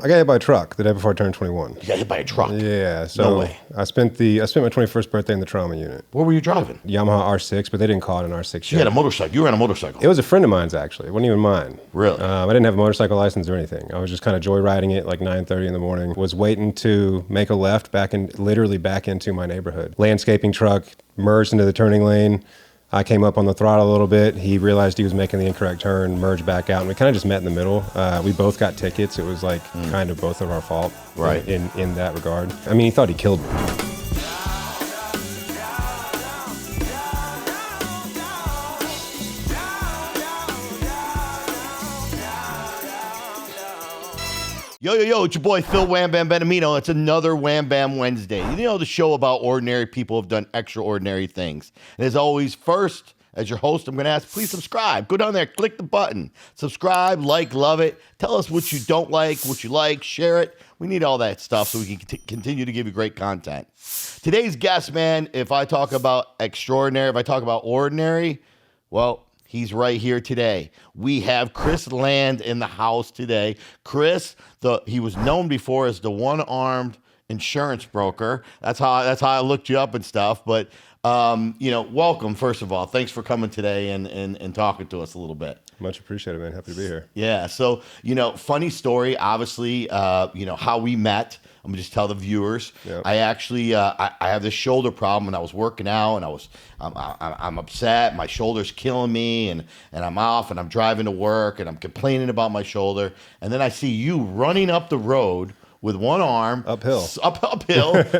I got hit by a truck the day before I turned 21. You got hit by a truck? Yeah. So No way. I spent my 21st birthday in the trauma unit. What were you driving? Yamaha R6, but they didn't call it an R6 So you had a motorcycle. You were on a motorcycle. It was a friend of mine's, actually. It wasn't even mine. Really? I didn't have a motorcycle license or anything. I was just kind of joyriding it like 9:30 in the morning. Was waiting to make a left literally back into my neighborhood. Landscaping truck merged into the turning lane. I came up on the throttle a little bit. He realized he was making the incorrect turn, merged back out, and we kind of just met in the middle. We both got tickets. It was like kind of both of our fault, right? In that regard. I mean, he thought he killed me. Yo, it's your boy Phil Wham Bam Benamino. It's another Wham Bam Wednesday. You know, the show about ordinary people have done extraordinary things. And as always, first, as your host, I'm going to ask, please subscribe. Go down there, click the button. Subscribe, love it. Tell us what you don't like, what you like, share it. We need all that stuff so we can continue to give you great content. Today's guest, man, if I talk about extraordinary, if I talk about ordinary, well, he's right here today. We have Chris Land in the house today. Chris, he was known before as the one-armed insurance broker. That's how I looked you up and stuff. But welcome first of all. Thanks for coming today and talking to us a little bit. Much appreciated, man. Happy to be here. Yeah. So funny story. Obviously, how we met. I'm gonna just tell the viewers. Yep. I actually I have this shoulder problem, and I was working out, and I'm upset. My shoulder's killing me, and I'm off, and I'm driving to work, and I'm complaining about my shoulder, and then I see you running up the road with one arm uphill,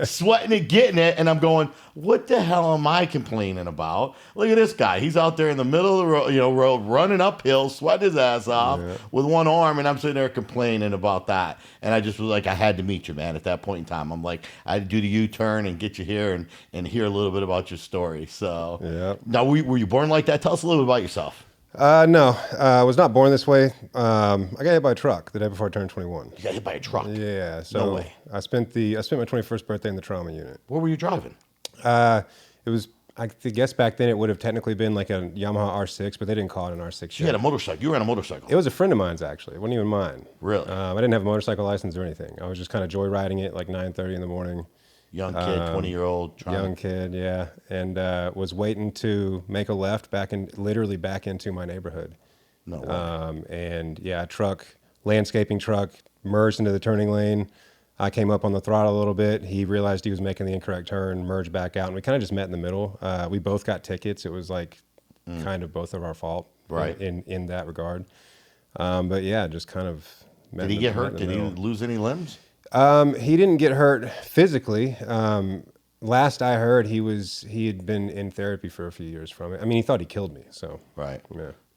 sweating and getting it, and I'm going, what the hell am I complaining about? Look at this guy. He's out there in the middle of the road, running uphill, sweating his ass off with one arm, and I'm sitting there complaining about that. And I just was like, I had to meet you, man, at that point in time. I'm like, I had to do the U-turn and get you here and hear a little bit about your story. So now, were you born like that? Tell us a little bit about yourself. No, I was not born this way. I got hit by a truck the day before I turned 21. You got hit by a truck? Yeah. So no way. I spent my 21st birthday in the trauma unit. What were you driving? It was, I guess back then it would have technically been like a Yamaha R6, but they didn't call it an R6. So you had a motorcycle. You were on a motorcycle. It was a friend of mine's, actually. It wasn't even mine. Really? I didn't have a motorcycle license or anything. I was just kind of joyriding it like 9:30 in the morning. Young kid, 20-year-old. Young kid, yeah. And was waiting to make a left literally back into my neighborhood. No way. And yeah, landscaping truck merged into the turning lane. I came up on the throttle a little bit. He realized he was making the incorrect turn, merged back out, and we kind of just met in the middle. We both got tickets. It was like kind of both of our fault, right? In that regard. But yeah, just kind of. Did he get hurt? Did he lose any limbs? He didn't get hurt physically. Last I heard, he had been in therapy for a few years from it. I mean, he thought he killed me. So right.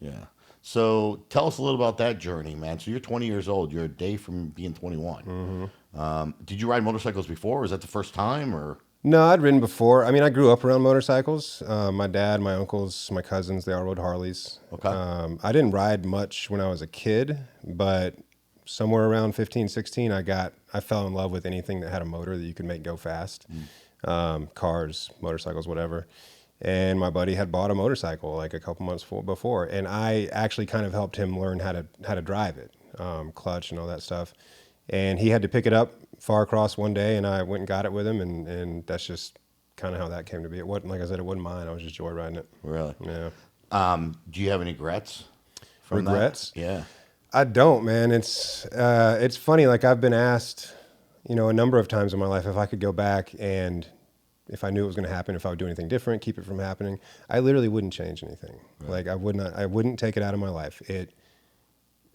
Yeah. So tell us a little about that journey, man. So you're 20 years old. You're a day from being 21. Mm-hmm. Did you ride motorcycles before? Was that the first time, or? No, I'd ridden before. I mean, I grew up around motorcycles. My dad, my uncles, my cousins, they all rode Harleys. Okay. I didn't ride much when I was a kid, but somewhere around 15, 16, I fell in love with anything that had a motor that you could make go fast. Cars, motorcycles, whatever. And my buddy had bought a motorcycle like a couple months before, and I actually kind of helped him learn how to drive it, clutch and all that stuff. And he had to pick it up far across one day, and I went and got it with him, and that's just kind of how that came to be. It wasn't, like I said, it wasn't mine. I was just joyriding it. Really? Yeah. Do you have any regrets? Regrets? Yeah. I don't, man. It's funny. Like, I've been asked, a number of times in my life if I could go back and if I knew it was going to happen, if I would do anything different, keep it from happening. I literally wouldn't change anything. Right. Like, I wouldn't take it out of my life. It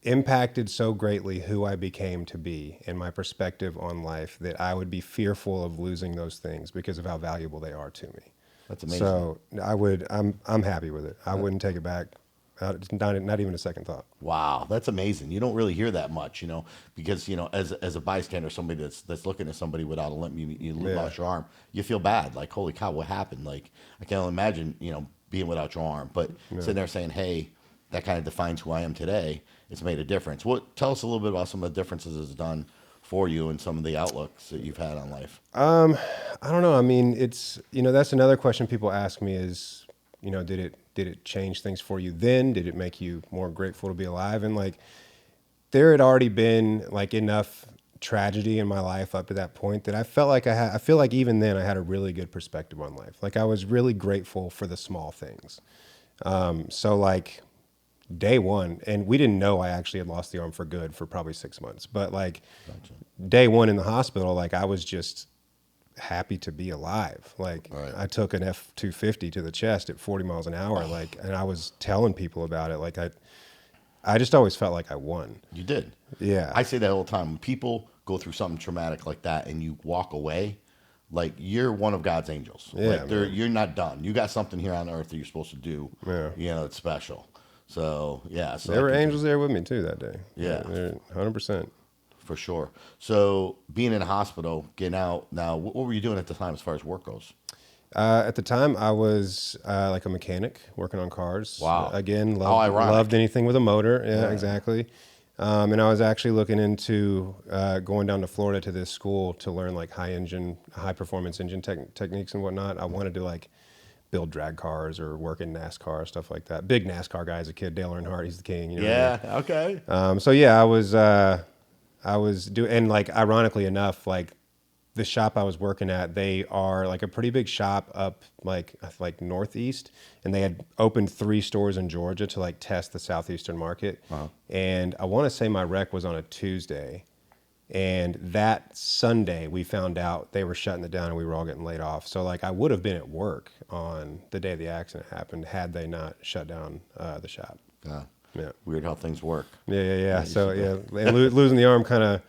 impacted so greatly who I became to be and my perspective on life that I would be fearful of losing those things because of how valuable they are to me. That's amazing. So I'm happy with it. I wouldn't take it back. Not even a second thought. Wow, that's amazing. You don't really hear that much, because as a bystander, somebody that's looking at somebody without a limb, you lost your arm, you feel bad. Like, holy cow, what happened? Like, I can't imagine, being without your arm. But sitting there saying, hey, that kind of defines who I am today. It's made a difference. Tell us a little bit about some of the differences it's done for you and some of the outlooks that you've had on life. I don't know. I mean, it's that's another question people ask me is, did it change things for you then? Did it make you more grateful to be alive? And like, there had already been like enough tragedy in my life up to that point that I felt like I feel like even then I had a really good perspective on life. Like I was really grateful for the small things. So like day one, and we didn't know I actually had lost the arm for good for probably 6 months, but like day one in the hospital, like I was just happy to be alive. Like I took an F-250 to the chest at 40 miles an hour. Like, and I was telling people about it. Like I just always felt like I won. You did. Yeah. I say that all the time. When people go through something traumatic like that and you walk away, like you're one of God's angels. Yeah, like you're not done. You got something here on earth that you're supposed to do. Yeah. You know, it's special. So yeah. So there were angels there with me too that day. Yeah. They're 100%. For sure. So being in a hospital, getting out now, what were you doing at the time as far as work goes? At the time, I was like a mechanic working on cars. Wow. Again, ironic. loved anything with a motor. Yeah, exactly. And I was actually looking into going down to Florida to this school to learn like high performance engine techniques and whatnot. I wanted to like build drag cars or work in NASCAR, stuff like that. Big NASCAR guy as a kid, Dale Earnhardt, he's the king. You know Yeah. what I mean? Okay. So yeah, I was doing, and like ironically enough, like the shop I was working at, they are like a pretty big shop up like northeast, and they had opened 3 stores in Georgia to like test the southeastern market. Wow. And I want to say my rec was on a Tuesday, and that Sunday we found out they were shutting it down and we were all getting laid off. So like I would have been at work on the day the accident happened had they not shut down the shop. Yeah. Weird how things work. Yeah. So and losing the arm kind of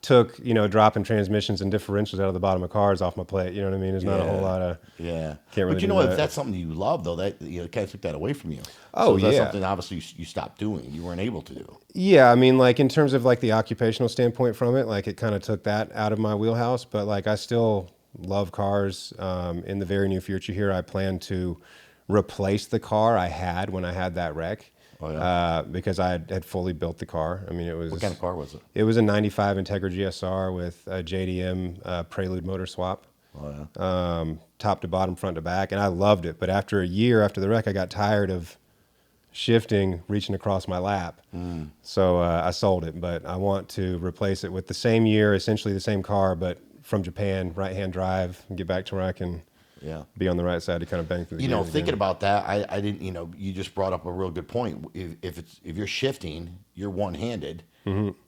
took, dropping transmissions and differentials out of the bottom of cars off my plate. You know what I mean? There's not a whole lot of Can't really but you know what? If that's something you love, though, that kind of took that away from you. Oh, so that's yeah. something obviously you stopped doing. You weren't able to do. Yeah, I mean, like in terms of like the occupational standpoint from it, like it kind of took that out of my wheelhouse. But like I still love cars. In the very near future here, I plan to replace the car I had when I had that wreck. Oh, yeah. Because I had fully built the car. I mean, it was... What kind of car was it? It was a 95 Integra GSR with a JDM Prelude motor swap. Oh, yeah. Top to bottom, front to back. And I loved it. But after a year after the wreck, I got tired of shifting, reaching across my lap. So I sold it. But I want to replace it with the same year, essentially the same car, but from Japan, right-hand drive, and get back to where I can... be on the right side to kind of bang through the gears thinking again. about that, I didn't, you just brought up a real good point. If you're shifting, you're one-handed.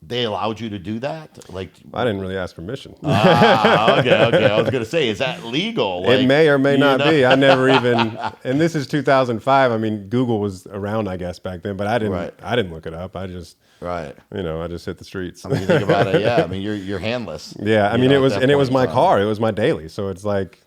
They allowed you to do that? Like I didn't really ask permission. Okay. I was gonna say, is that legal? Like, it may or may not be. I never even, and this is 2005. I mean, Google was around, I guess, back then, but I didn't. Right. I didn't look it up. I just, Right. I just hit the streets. I mean, you think about it, yeah. I mean, you're handless. Yeah, I mean, it was, and it was my car. It was my daily. So it's like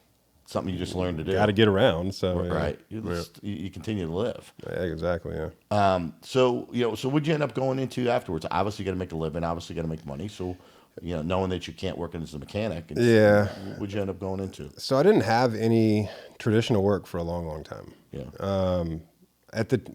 something you just learned to do. got to get around. So Right. You continue to live. Yeah, exactly. Yeah. So what'd you end up going into afterwards? Obviously, you got to make a living. Obviously, you got to make money. So, knowing that you can't work as a mechanic. What'd you end up going into? So I didn't have any traditional work for a long, long time. Yeah.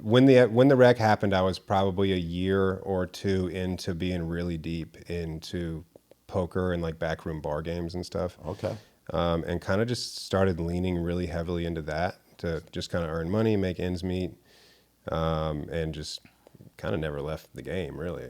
When the wreck happened, I was probably a year or 2 into being really deep into poker and like backroom bar games and stuff. Okay. And kind of just started leaning really heavily into that to just kind of earn money, make ends meet, and just kind of never left the game, really.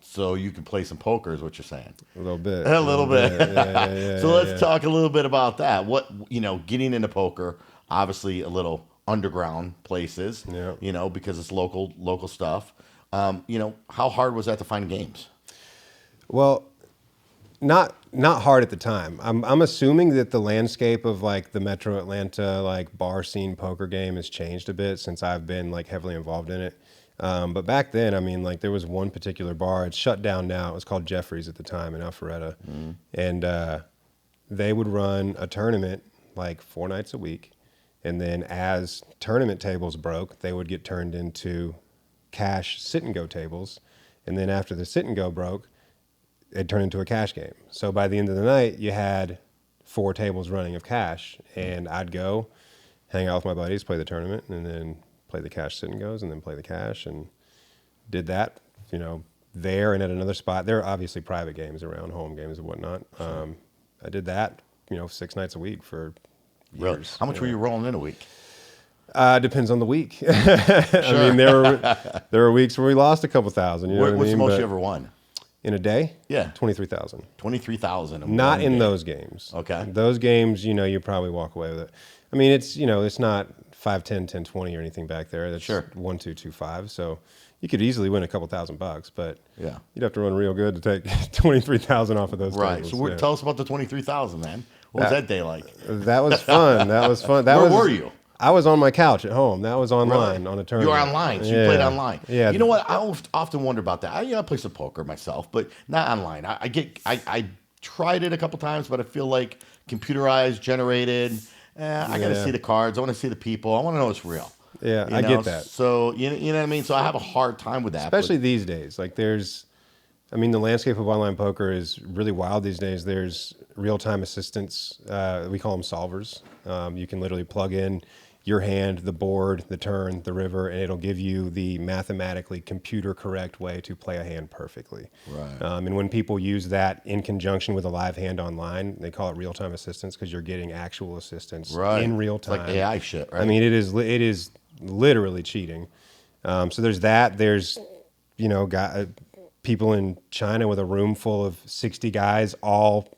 So you can play some poker is what you're saying. A little bit. A little bit. Yeah, so let's talk a little bit about that. What, getting into poker, obviously a little underground places, because it's local stuff. How hard was that to find games? Well, not hard at the time. I'm assuming that the landscape of like the Metro Atlanta like bar scene poker game has changed a bit since I've been like heavily involved in it. But back then, I mean, like there was one particular bar. It's shut down now. It was called Jeffrey's at the time in Alpharetta, and they would run a tournament like 4 nights a week, and then as tournament tables broke, they would get turned into cash sit and go tables, and then after the sit and go broke, it turned into a cash game. So by the end of the night, you had 4 tables running of cash, and I'd go hang out with my buddies, play the tournament, and then play the cash sit and goes, and then play the cash, and did that, there and at another spot. There are obviously private games around, home games and whatnot. Sure. I did that, 6 nights a week for years. Really? How much were you rolling in a week? Depends on the week. Sure. I mean, there were weeks where we lost a couple thousand. What's the most you ever won? In a day? Yeah. 23,000. 23,000. Not in those games. Okay. Those games, you probably walk away with it. I mean, it's not 5, 10, 10, 20 or anything back there. That's Sure. 1, 2, 2, 5. So you could easily win a couple $1,000, but yeah, you'd have to run real good to take 23,000 off of those right. tables. So tell us about the 23,000, man. What was that day like? That was fun. Where were you? I was on my couch at home. That was online on a tournament. You were online, so you played online. Yeah. You know what? I often wonder about that. I play some poker myself, but not online. I tried it a couple times, but I feel like computerized, generated. I got to see the cards. I want to see the people. I want to know it's real. Yeah, I get that. So you know what I mean. So I have a hard time with that, especially these days. Like the landscape of online poker is really wild these days. There's real-time assistants. We call them solvers. You can literally plug in your hand, the board, the turn, the river, and it'll give you the mathematically computer correct way to play a hand perfectly. Right. And when people use that in conjunction with a live hand online, they call it real-time assistance because you're getting actual assistance in real time. It's like AI shit, right? I mean, it is literally cheating. So there's that. There's people in China with a room full of 60 guys all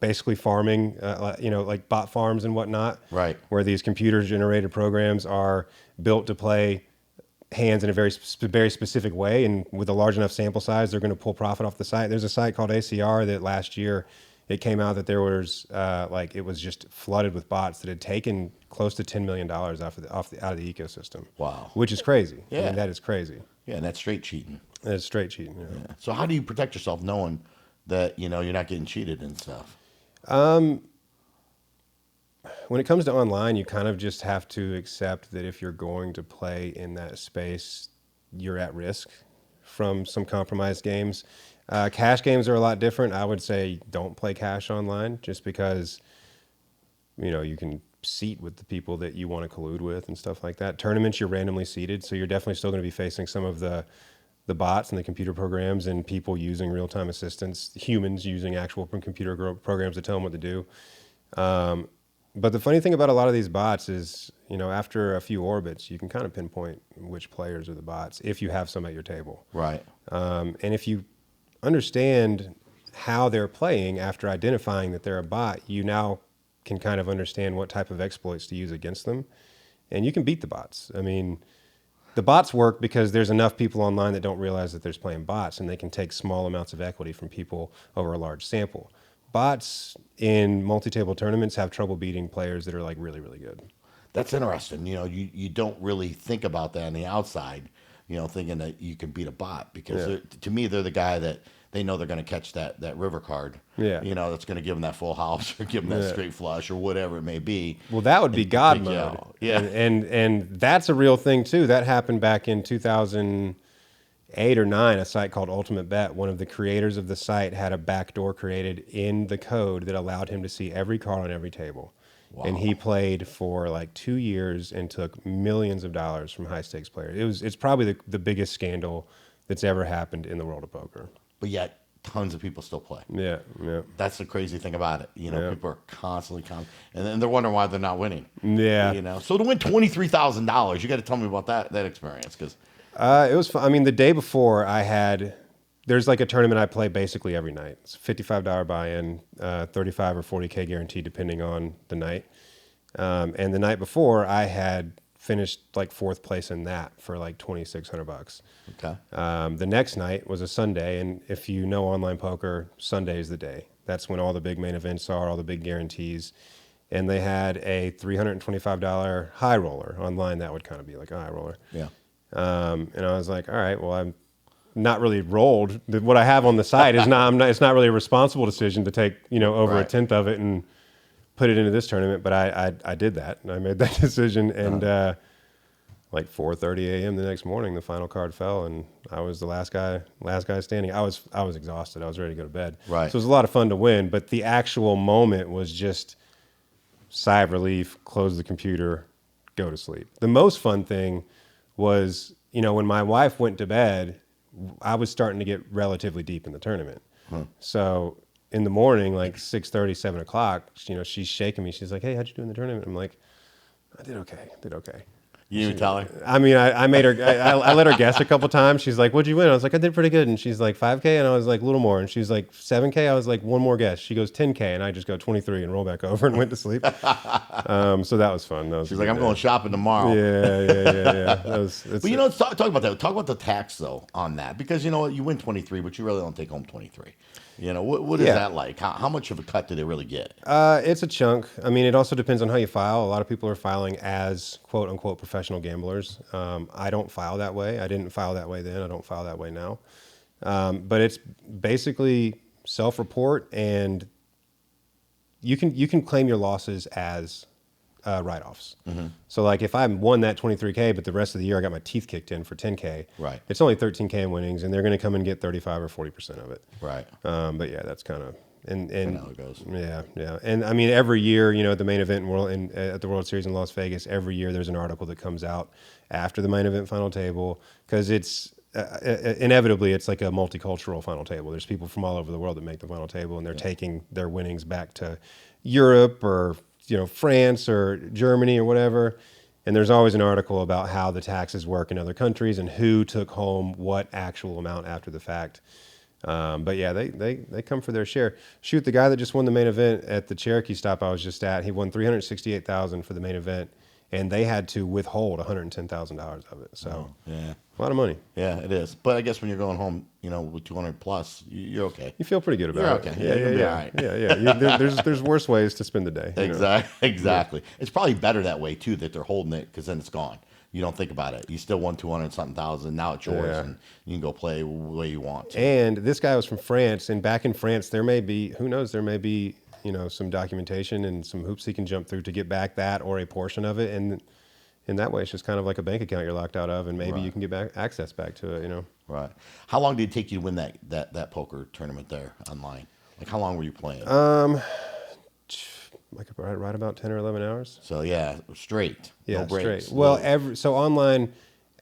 basically farming, like bot farms and whatnot. Right. Where these computer-generated programs are built to play hands in a very specific way, and with a large enough sample size, they're going to pull profit off the site. There's a site called ACR that last year it came out that there was it was just flooded with bots that had taken close to $10 million out of the ecosystem. Wow. Which is crazy. Yeah. I mean, that is crazy. Yeah, and that's straight cheating. That's straight cheating. Yeah. So how do you protect yourself knowing that you're not getting cheated and stuff? When it comes to online, you kind of just have to accept that if you're going to play in that space, you're at risk from some compromised games. Cash games are a lot different. I would say don't play cash online just because, you can seat with the people that you want to collude with and stuff like that. Tournaments, you're randomly seated, so you're definitely still going to be facing some of the bots and the computer programs and people using real-time assistance, humans using actual computer programs to tell them what to do. But the funny thing about a lot of these bots is, after a few orbits, you can kind of pinpoint which players are the bots if you have some at your table. Right. And if you understand how they're playing after identifying that they're a bot, you now can kind of understand what type of exploits to use against them. And you can beat the bots. I mean, the bots work because there's enough people online that don't realize that there's playing bots, and they can take small amounts of equity from people over a large sample. Bots in multi-table tournaments have trouble beating players that are like really, really good. That's interesting. You don't really think about that on the outside, thinking that you can beat a bot because to me, they're the guy that they know they're going to catch that river card. Yeah. That's going to give them that full house or give them that straight flush or whatever it may be. Well, that would be God mode. Yeah. And that's a real thing too. That happened back in 2008 or 9, a site called Ultimate Bet. One of the creators of the site had a backdoor created in the code that allowed him to see every card on every table. Wow. And he played for like 2 years and took millions of dollars from high stakes players. It's probably the biggest scandal that's ever happened in the world of poker. But yet, tons of people still play. Yeah. That's the crazy thing about it. People are constantly and then they're wondering why they're not winning. Yeah. So to win $23,000, you got to tell me about that experience because it was fun. I mean, the day before there's like a tournament I play basically every night. It's a $55 buy-in, 35 or 40K guaranteed depending on the night. And the night before I had finished like 4th place in that for like $2,600. Okay. The next night was a Sunday, and if you know online poker, Sunday is the day. That's when all the big main events are, all the big guarantees. And they had a $325 high roller online. That would kind of be like a high roller. Yeah. And I was like, all right, well, I'm not really rolled. What I have on the site is it's not really a responsible decision to take, over a tenth of it and put it into this tournament, but I did that, and I made that decision, and like 4:30 a.m. the next morning, the final card fell, and I was the last guy standing. I was exhausted. I was ready to go to bed. Right. So it was a lot of fun to win, but the actual moment was just sigh of relief, close the computer, go to sleep. The most fun thing was, when my wife went to bed, I was starting to get relatively deep in the tournament. So in the morning, like 6:30, 7 o'clock, she's shaking me. She's like, "Hey, how'd you do in the tournament?" I'm like, "I did okay. You didn't even tell her? I mean, I made her. I let her guess a couple times. She's like, "What'd you win?" I was like, "I did pretty good." And she's like, "5K," and I was like, "A little more." And she's like, "7K." I was like, "One more guess." She goes, "10K," and I just go 23 and roll back over and went to sleep. So that was fun. That was She's like, "I'm going shopping tomorrow." Yeah. But talk about that. Talk about the tax though on that, because you know what, you win 23, but you really don't take home 23. You know, what is that like? How much of a cut do they really get? It's a chunk. I mean, it also depends on how you file. A lot of people are filing as quote unquote professional gamblers. I don't file that way. I didn't file that way then. I don't file that way now. But it's basically self-report, and you can claim your losses as write-offs. So like if I won that 23K, but the rest of the year I got my teeth kicked in for 10K, right? It's only 13K in winnings, and they're going to come and get 35 or 40% of it, right? But yeah, that's kind of and how it goes. Yeah. And I mean, every year, you know, at the main event at the World Series in Las Vegas, every year there's an article that comes out after the main event final table, because it's inevitably it's like a multicultural final table. There's people from all over the world that make the final table, and they're taking their winnings back to Europe or France or Germany or whatever. And there's always an article about how the taxes work in other countries and who took home what actual amount after the fact. But yeah, they come for their share. Shoot, the guy that just won the main event at the Cherokee stop I was just at, he won $368,000 for the main event, and they had to withhold $110,000 of it. So yeah, a lot of money. Yeah, it is. But I guess when you're going home, with 200 plus, you're okay. You feel pretty good about it. Okay. Yeah. All right. Yeah. There's worse ways to spend the day. Exactly. Yeah. It's probably better that way too, that they're holding it, because then it's gone. You don't think about it. You still won 200-something thousand. Now it's yours, and you can go play the way you want. And this guy was from France, and back in France, there may be, who knows, some documentation and some hoops he can jump through to get back that or a portion of it. And in that way, it's just kind of like a bank account you're locked out of, and maybe you can get access back to it. Right. How long did it take you to win that poker tournament there online? Like, how long were you playing? Like right about 10 or 11 hours. So yeah, straight. Yeah, no breaks. straight. Well, so online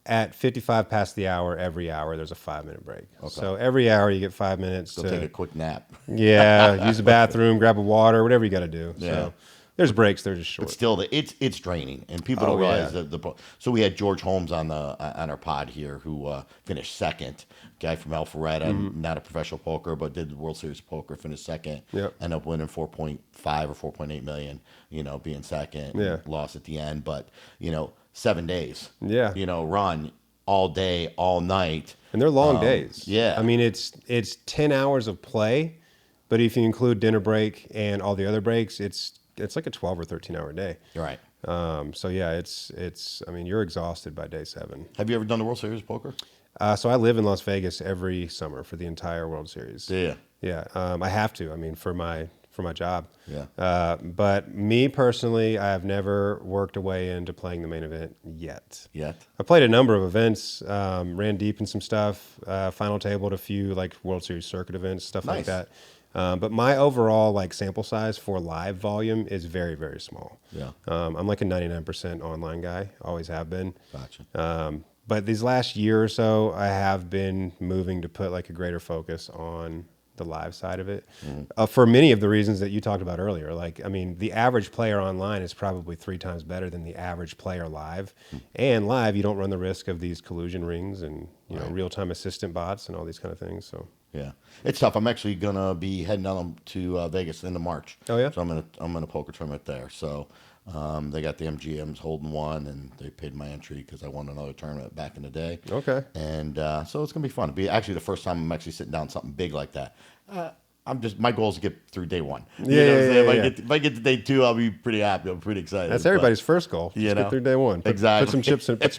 at 55 past the hour, every hour there's a 5-minute break. Okay. So every hour you get 5 minutes to take a quick nap. Yeah, use the bathroom, grab a water, whatever you got to do. Yeah. So there's breaks, they're just short. But still, it's draining, and people don't realize that So we had George Holmes on our pod here, who finished second. Guy from Alpharetta, not a professional poker, but did the World Series of Poker, finished second. Yep. Ended up winning 4.5 or 4.8 million. Being second. Yeah. Lost at the end, but 7 days. Yeah. Run all day, all night, and they're long days. Yeah. I mean, it's 10 hours of play, but if you include dinner break and all the other breaks, it's like a 12 or 13 hour day. Right. So yeah, it's. I mean, you're exhausted by day 7. Have you ever done the World Series of Poker? So I live in Las Vegas every summer for the entire World Series. Yeah. Yeah. I have to. I mean, for my job. Yeah. But me personally, I have never worked a way into playing the main event yet. I played a number of events, ran deep in some stuff, final tabled a few like World Series circuit events, stuff like that. But my overall sample size for live volume is very, very small. Yeah. I'm like a 99% online guy, always have been. Gotcha. But these last year or so, I have been moving to put a greater focus on the live side of it, for many of the reasons that you talked about earlier. The average player online is probably 3 times better than the average player live. And live, you don't run the risk of these collusion rings and real-time assistant bots and all these kind of things. So yeah, it's tough. I'm actually gonna be heading down to Vegas in March. Oh yeah. So I'm in a poker tournament there. So they got the MGMs holding one, and they paid my entry because I won another tournament back in the day. Okay. And so it's gonna be fun. It'll be actually the first time I'm actually sitting down something big like that. My goal is to get through day 1. If I get to day 2, I'll be pretty happy. I'm pretty excited. That's everybody's first goal. Just get through day 1. Exactly. Put some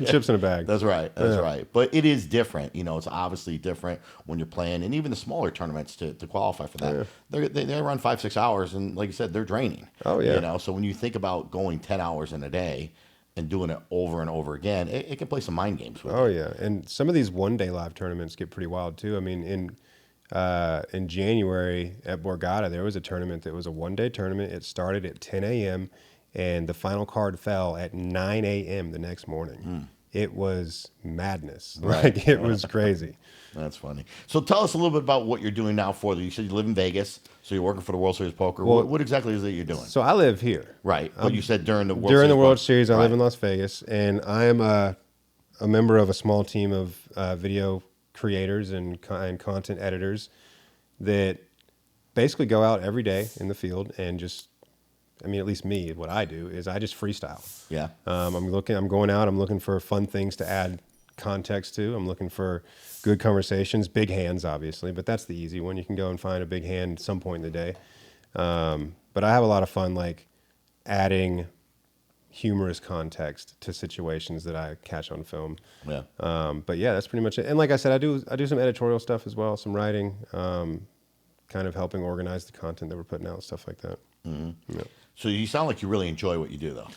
chips in a bag. That's right. That's right. But it is different. It's obviously different when you're playing, and even the smaller tournaments to qualify for that. Yeah. They run 5-6 hours, and like you said, they're draining. Oh yeah. So when you think about going 10 hours in a day and doing it over and over again, it can play some mind games with you. Oh yeah. And some of these one-day live tournaments get pretty wild too. I mean, in January at Borgata, there was a tournament that was a one-day tournament. It started at 10 a.m. and the final card fell at 9 a.m. the next morning. it was madness. Right. Like it was crazy. That's funny. So tell us a little bit about what you're doing now for you said you live in Vegas, so you're working for the World Series of Poker. What exactly is it you're doing? So I live here. Right. But you said during the World During Series the World Poker. Series, I Right. live in Las Vegas, and I am a member of a small team of video creators and content editors that basically go out every day in the field and just, I mean, at least me, what I do is I just freestyle. Yeah. I'm going out, I'm looking for fun things to add context to. I'm looking for good conversations, big hands, obviously, but that's the easy one. You can go and find a big hand at some point in the day. But I have a lot of fun, like adding humorous context to situations that I catch on film. Yeah. But yeah, that's pretty much it. And like I said, I do some editorial stuff as well, some writing, kind of helping organize the content that we're putting out, stuff like that. Mm-hmm. Yeah. So you sound like you really enjoy what you do, though.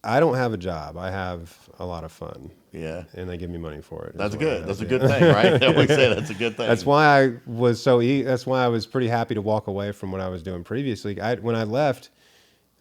I don't have a job. I have a lot of fun. Yeah. And they give me money for it. That's good. That's a good thing, right? I always say that's a good thing. That's why I was that's why I was pretty happy to walk away from what I was doing previously. When I left,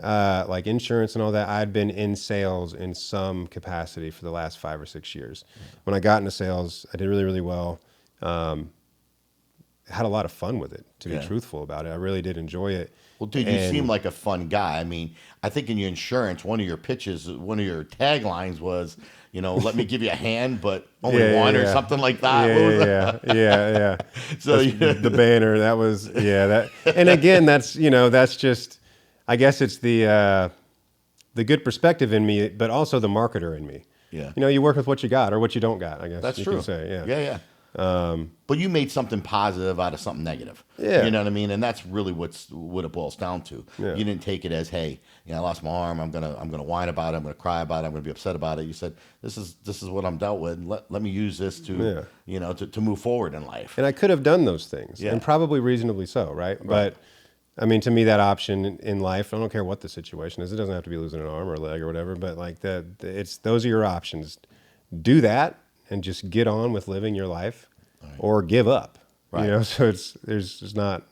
like insurance and all that, I'd been in sales in some capacity for the last 5 or 6 years. When I got into sales, I did really, really well. Had a lot of fun with it, to be truthful about it. I really did enjoy it. Well, dude, you seem like a fun guy. I mean, I think in your insurance, one of your pitches, one of your taglines was, let me give you a hand, but only one or something like that. Yeah. So the banner, that was, that. And again, that's just, I guess it's the good perspective in me, but also the marketer in me. Yeah. You work with what you got or what you don't got, I guess. That's you true. Can say, Yeah. But you made something positive out of something negative. Yeah. You know what I mean? And that's really what it boils down to. Yeah. You didn't take it as, hey, I lost my arm. I'm gonna whine about it. I'm gonna cry about it. I'm gonna be upset about it. You said, this is what I'm dealt with. Let me use this to to move forward in life. And I could have done those things, and probably reasonably so, right? But I mean, to me, that option in life, I don't care what the situation is. It doesn't have to be losing an arm or a leg or whatever. But like those are your options. Do that and just get on with living your life, or give up. Right. So there's not.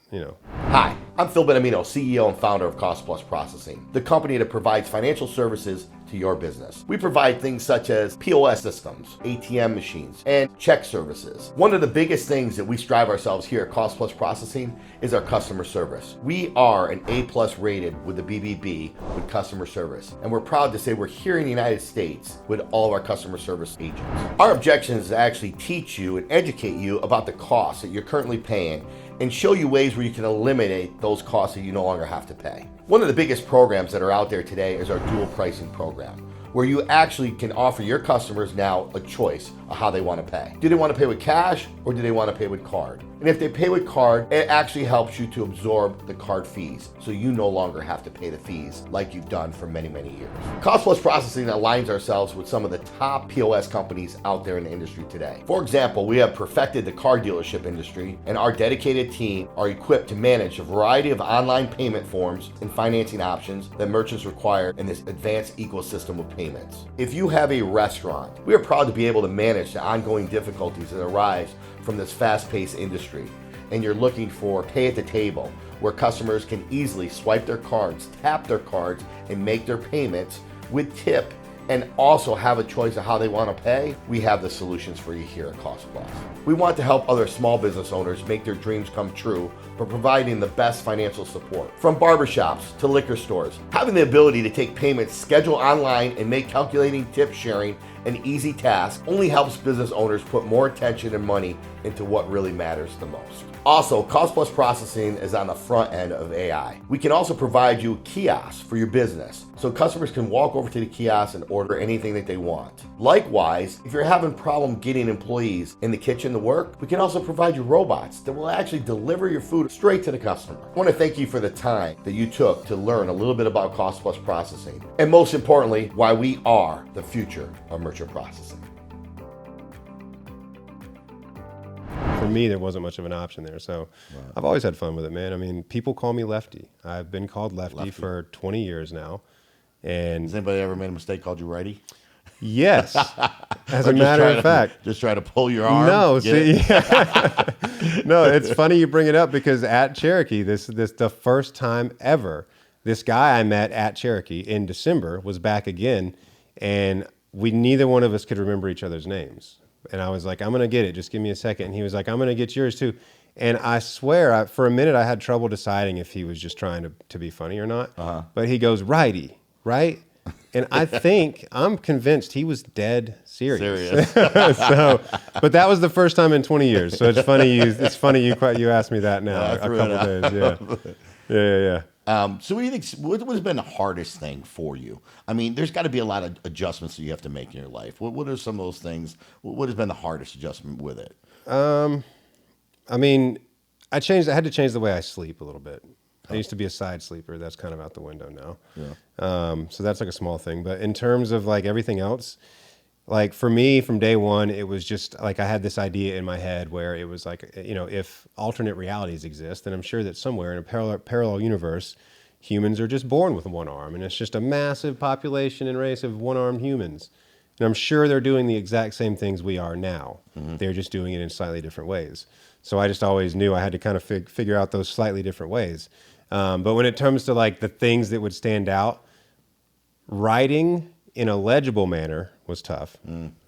Hi, I'm Phil Benamino, CEO and founder of Cost Plus Processing, the company that provides financial services to your business. We provide things such as POS systems, ATM machines, and check services. One of the biggest things that we strive ourselves here at Cost Plus Processing is our customer service. We are an A+ rated with the BBB with customer service, and we're proud to say we're here in the United States with all of our customer service agents. Our objective is to actually teach you and educate you about the costs that you're currently paying and show you ways where you can eliminate those costs that you no longer have to pay. One of the biggest programs that are out there today is our dual pricing program, where you actually can offer your customers now a choice of how they want to pay. Do they want to pay with cash or do they want to pay with card? And if they pay with card, it actually helps you to absorb the card fees, so you no longer have to pay the fees like you've done for many, many years. Cost Plus Processing aligns ourselves with some of the top POS companies out there in the industry today. For example, we have perfected the car dealership industry, and our dedicated team are equipped to manage a variety of online payment forms and financing options that merchants require in this advanced ecosystem of payments. If you have a restaurant, we are proud to be able to manage the ongoing difficulties that arise from this fast-paced industry, and you're looking for pay at the table, where customers can easily swipe their cards, tap their cards, and make their payments with tip, and also have a choice of how they want to pay, we have the solutions for you here at Cost Plus. We want to help other small business owners make their dreams come true by providing the best financial support. From barbershops to liquor stores, having the ability to take payments, schedule online, and make calculating tip sharing an easy task only helps business owners put more attention and money into what really matters the most. Also, Cost Plus Processing is on the front end of AI. We can also provide you kiosks for your business, so customers can walk over to the kiosk and order anything that they want. Likewise, if you're having problem getting employees in the kitchen to work, we can also provide you robots that will actually deliver your food straight to the customer. I want to thank you for the time that you took to learn a little bit about Cost Plus Processing, and most importantly, why we are the future of merchant processing. For me, there wasn't much of an option there. So I've always had fun with it, man. I mean, people call me Lefty. I've been called Lefty for 20 years now. And has anybody ever made a mistake called you Righty? Yes. As a matter of fact. Just try to pull your arm? No, see, no, it's funny you bring it up because at Cherokee, this the first time ever, this guy I met at Cherokee in December was back again. And neither one of us could remember each other's names. And I was like, I'm going to get it. Just give me a second. And he was like, I'm going to get yours too. And I swear, for a minute, I had trouble deciding if he was just trying to be funny or not. But he goes, righty, right? And I'm convinced he was dead serious. So, but that was the first time in 20 years. So it's funny you asked me that now. A couple days, yeah. So what do you think? What has been the hardest thing for you? I mean, there's got to be a lot of adjustments that you have to make in your life. What are some of those things? What has been the hardest adjustment with it? I mean, I had to change the way I sleep a little bit. I used to be a side sleeper. That's kind of out the window now. Yeah. So that's like a small thing. But in terms of like everything else, like for me from day one, it was just like I had this idea in my head where it was like, if alternate realities exist, then I'm sure that somewhere in a parallel universe, humans are just born with one arm. And it's just a massive population and race of one-armed humans. And I'm sure they're doing the exact same things we are now. They're just doing it in slightly different ways. So I just always knew I had to kind of figure out those slightly different ways. But when it comes to like the things that would stand out, writing in a legible manner was tough,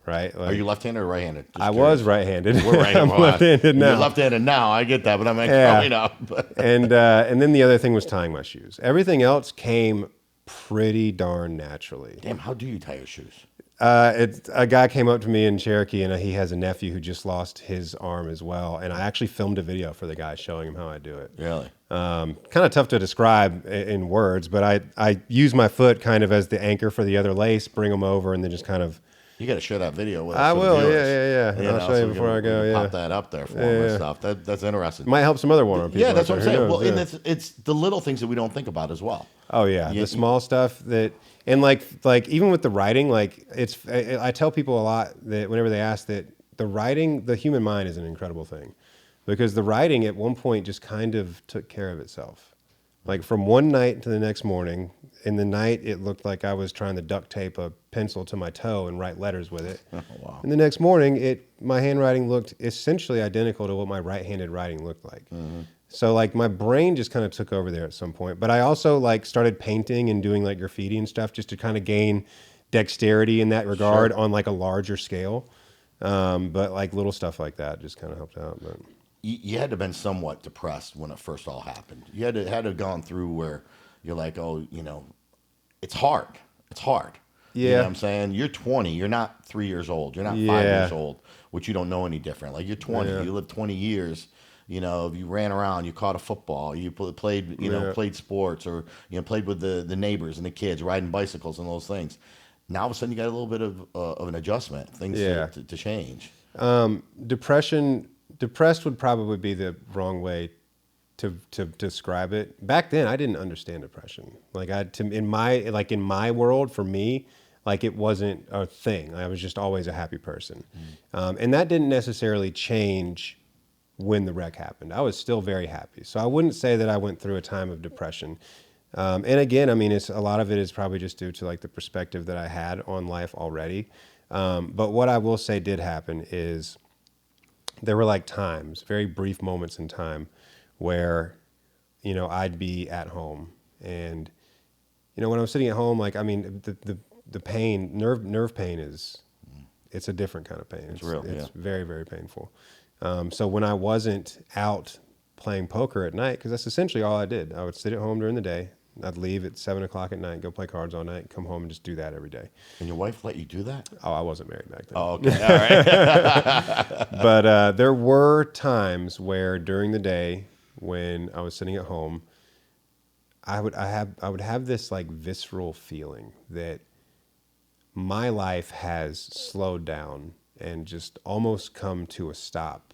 right? Like, are you left-handed or right-handed? I was right-handed. We're right-handed. I'm left-handed now. You're left-handed now. I get that, but I'm probably not. And then the other thing was tying my shoes. Everything else came pretty darn naturally. Damn, how do you tie your shoes? A guy came up to me in Cherokee, and he has a nephew who just lost his arm as well. And I actually filmed a video for the guy showing him how I do it. Really? Kind of tough to describe in words, but I use my foot kind of as the anchor for the other lace, bring them over, and then just kind of. You got to share that video with us. I will, yeah. I'll show you before I go. Yeah, pop that up there for him and stuff. That's interesting. Might help some other one-arm people. Yeah, that's what I'm saying. Well, yeah. and it's the little things that we don't think about as well. Oh yeah, the small stuff that, and like even with the writing, like I tell people a lot that whenever they ask that the writing, the human mind is an incredible thing, because the writing at one point just kind of took care of itself. Like from one night to the next morning, in the night it looked like I was trying to duct tape a pencil to my toe and write letters with it. Oh, wow. And the next morning, my handwriting looked essentially identical to what my right-handed writing looked like. So like my brain just kind of took over there at some point. But I also like started painting and doing like graffiti and stuff just to kind of gain dexterity in that regard on like a larger scale. But like little stuff like that just kind of helped out. But you had to have been somewhat depressed when it first all happened. You had to have gone through where you're like, oh, it's hard. It's hard. Yeah. You know what I'm saying? You're 20. You're not 3 years old. You're not 5 years old, which you don't know any different. Like you're 20. You lived 20 years. You ran around, you caught a football, you played, played sports, or played with the neighbors and the kids, riding bicycles and those things. Now all of a sudden you got a little bit of an adjustment, things to change. Depressed would probably be the wrong way to describe it. Back then, I didn't understand depression. Like in my world, for me, like it wasn't a thing. I was just always a happy person, and that didn't necessarily change when the wreck happened. I was still very happy. So I wouldn't say that I went through a time of depression. And again, I mean, a lot of it is probably just due to like the perspective that I had on life already. But what I will say did happen is there were like times, very brief moments in time where, I'd be at home and, when I was sitting at home, like, I mean, the pain, nerve pain it's a different kind of pain. It's real. It's very, very painful. So when I wasn't out playing poker at night, because that's essentially all I did, I would sit at home during the day. I'd leave at 7 o'clock at night, go play cards all night, come home and just do that every day. And your wife let you do that? Oh, I wasn't married back then. Oh, okay. All right. But there were times where during the day when I was sitting at home, I would have this like visceral feeling that my life has slowed down and just almost come to a stop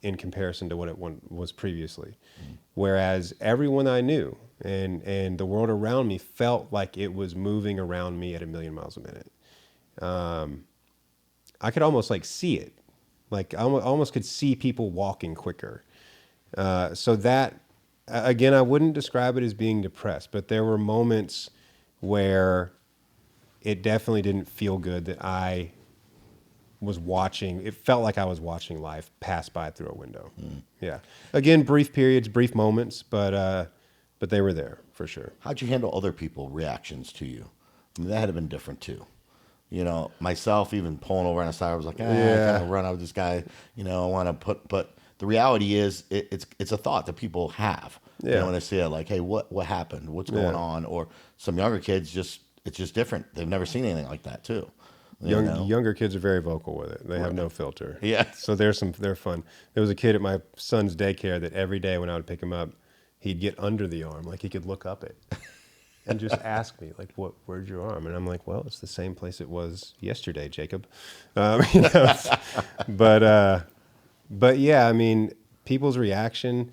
in comparison to what it was previously. Whereas everyone I knew and the world around me felt like it was moving around me at 1,000,000 miles a minute. I could almost like see it. Like I almost could see people walking quicker. So that, again, I wouldn't describe it as being depressed, but there were moments where it definitely didn't feel good that I was watching. It felt like I was watching life pass by through a window. Yeah. Again, brief periods, brief moments, but they were there for sure. How'd you handle other people's reactions to you? I mean, that had been different too. myself even pulling over on the side, I was like, I kind of run out with this guy, I want to but the reality is it's a thought that people have, when they see it, like, hey, what happened? What's going on? Or some younger kids, it's just different. They've never seen anything like that too. Younger kids are very vocal with it. They have no filter. Yeah. So they're fun. There was a kid at my son's daycare that every day when I would pick him up, he'd get under the arm, like he could look up it and just ask me, like, where's your arm? And I'm like, well, it's the same place it was yesterday, Jacob. But yeah, I mean, people's reaction.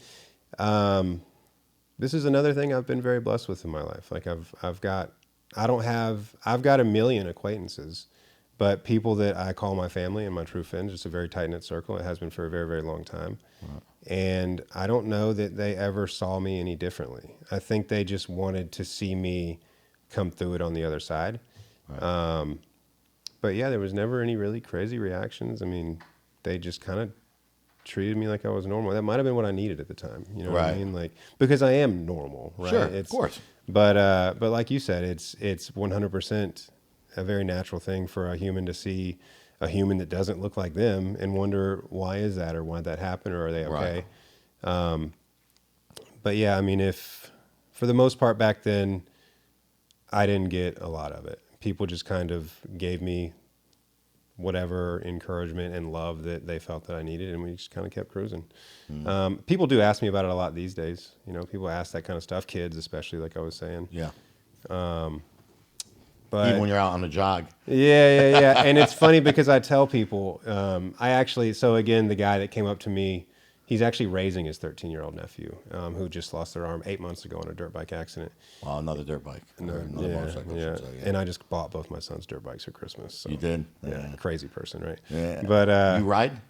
This is another thing I've been very blessed with in my life. Like I've got a million acquaintances, but people that I call my family and my true friends, it's a very tight-knit circle. It has been for a very, very long time. Right. And I don't know that they ever saw me any differently. I think they just wanted to see me come through it on the other side. Right. But yeah, there was never any really crazy reactions. I mean, they just kind of treated me like I was normal. That might have been what I needed at the time. You know what I mean? Like, because I am normal, right? Sure, of course. But like you said, it's 100% a very natural thing for a human to see a human that doesn't look like them and wonder why is that, or why that happened, or are they okay? Right. But yeah, I mean, if for the most part back then, I didn't get a lot of it. People just kind of gave me whatever encouragement and love that they felt that I needed, and we just kind of kept cruising. People do ask me about it a lot these days. People ask that kind of stuff, kids especially, like I was saying. Yeah. But even when you're out on a jog. Yeah. And it's funny because I tell people, so again, the guy that came up to me, he's actually raising his 13-year-old nephew, who just lost their arm 8 months ago on a dirt bike accident. Wow, another dirt bike. Another motorcycle. Yeah. And I just bought both my sons dirt bikes for Christmas. So, you did? Yeah. Crazy person, right? Yeah. But you ride?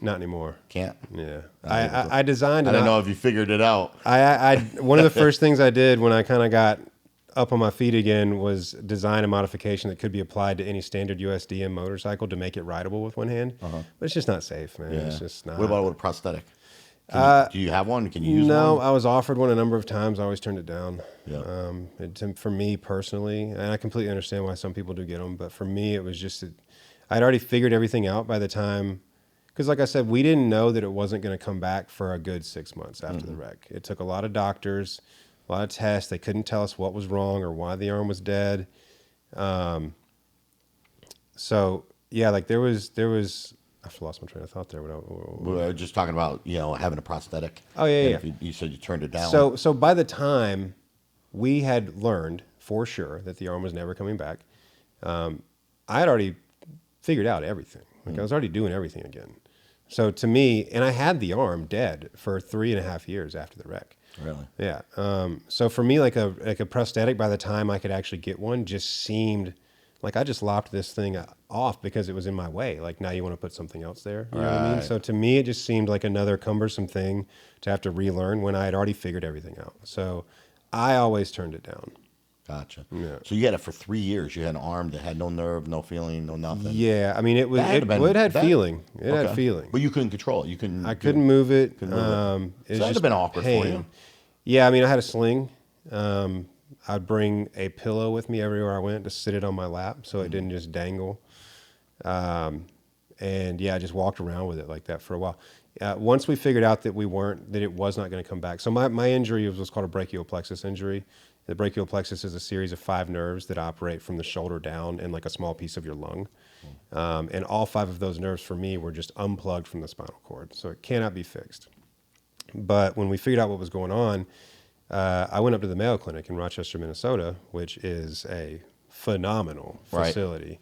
Not anymore. Can't? Yeah. I designed it. I don't know if you figured it out. One of the first things I did when I kind of got up on my feet again was design a modification that could be applied to any standard USDM motorcycle to make it rideable with one hand. But it's just not safe, man. It's just not. What about with a prosthetic? Do you have one? Can you use one? No, I was offered one a number of times. I always turned it down. Yeah. For me personally, and I completely understand why some people do get them, but for me, it was just I'd already figured everything out by the time, because like I said, we didn't know that it wasn't going to come back for a good 6 months after the wreck. It took a lot of doctors, a lot of tests. They couldn't tell us what was wrong or why the arm was dead. So yeah, like there was. I've lost my train of thought there. We were just talking about having a prosthetic. Oh yeah. You said you turned it down. So by the time we had learned for sure that the arm was never coming back, I had already figured out everything. Like I was already doing everything again. So to me, and I had the arm dead for 3.5 years after the wreck. Really? Yeah. So for me, like a prosthetic, by the time I could actually get one, just seemed like I just lopped this thing off because it was in my way. Like now you want to put something else there. You know what I mean? So to me, it just seemed like another cumbersome thing to have to relearn when I had already figured everything out. So I always turned it down. Gotcha. Yeah. So you had it for 3 years. You had an arm that had no nerve, no feeling, no nothing. Yeah. I mean, it had feeling. It had feeling. But you couldn't control it. I couldn't move it. So that would have been awkward for you. Yeah. I mean, I had a sling. I'd bring a pillow with me everywhere I went to sit it on my lap so it didn't just dangle. And yeah, I just walked around with it like that for a while. Once we figured out that it was not going to come back. So my injury was what's called a brachial plexus injury. The brachial plexus is a series of 5 nerves that operate from the shoulder down and like a small piece of your lung. And all 5 of those nerves for me were just unplugged from the spinal cord. So it cannot be fixed. But when we figured out what was going on, I went up to the Mayo Clinic in Rochester, Minnesota, which is a phenomenal facility.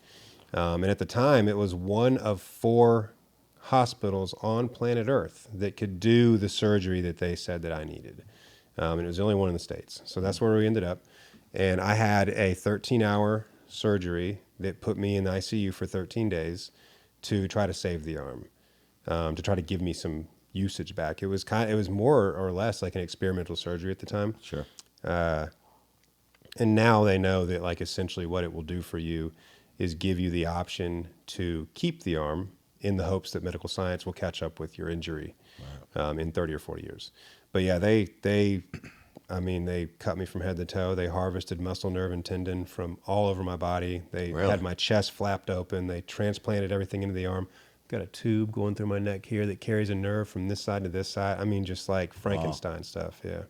And at the time, it was one of 4 hospitals on planet Earth that could do the surgery that they said that I needed. And it was the only one in the States. So that's where we ended up. And I had a 13-hour surgery that put me in the ICU for 13 days to try to save the arm, to try to give me some usage back. It was more or less like an experimental surgery at the time. Sure. And now they know that like essentially what it will do for you is give you the option to keep the arm in the hopes that medical science will catch up with your injury in 30 or 40 years. But yeah, I mean, they cut me from head to toe. They harvested muscle, nerve, and tendon from all over my body. They had my chest flapped open. They transplanted everything into the arm. Got a tube going through my neck here that carries a nerve from this side to this side. I mean, just like Frankenstein stuff, yeah.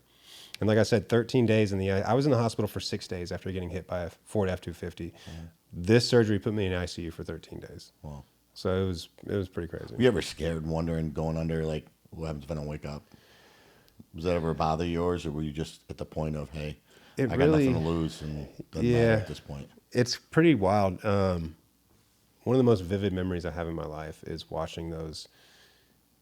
And like I said, 13 days in the I was in the hospital for 6 days after getting hit by a Ford F-250. This surgery put me in ICU for 13 days. Wow. So it was pretty crazy. Were you ever scared, wondering, going under, like, what happens if I don't wake up? Was that ever bother yours, or were you just at the point of, hey, I got nothing to lose and it doesn't matter at this point? It's pretty wild. One of the most vivid memories I have in my life is watching those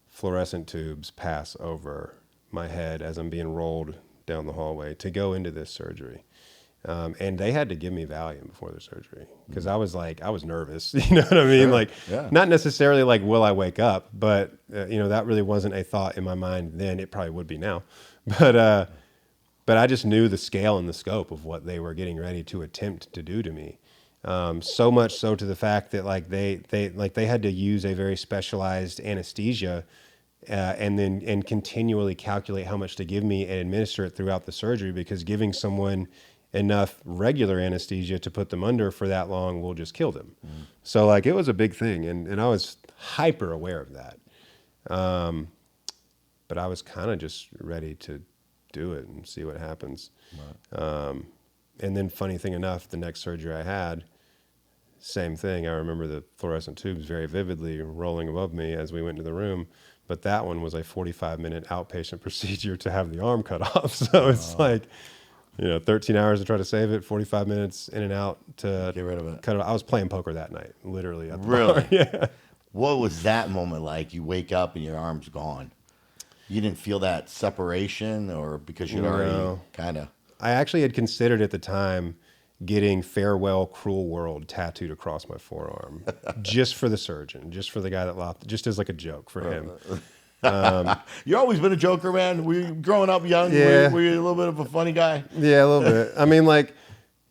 fluorescent tubes pass over my head as I'm being rolled down the hallway to go into this surgery. And they had to give me Valium before the surgery because I was nervous, you know what I mean? Like, not necessarily like, will I wake up? But, that really wasn't a thought in my mind then. It probably would be now. But I just knew the scale and the scope of what they were getting ready to attempt to do to me. So much so to the fact that like they had to use a very specialized anesthesia and continually calculate how much to give me and administer it throughout the surgery, because giving someone enough regular anesthesia to put them under for that long will just kill them. So like it was a big thing, and I was hyper aware of that. But I was kind of just ready to do it and see what happens. Right. And then funny thing enough, the next surgery I had, same thing. I remember the fluorescent tubes very vividly rolling above me as we went into the room. But that one was a 45-minute outpatient procedure to have the arm cut off. So it's like, 13 hours to try to save it, 45 minutes in and out to get rid of it. Cut it. I was playing poker that night, literally. At the really? bar. Yeah. What was that moment like? You wake up and your arm's gone. You didn't feel that separation, or because you'd already kind of... I actually had considered at the time getting "Farewell, Cruel World" tattooed across my forearm, just for the surgeon, just for the guy that lopped, just as like a joke for him. You've always been a joker, man. Were you growing up young? Yeah. Were you a little bit of a funny guy? Yeah, a little bit. I mean, like,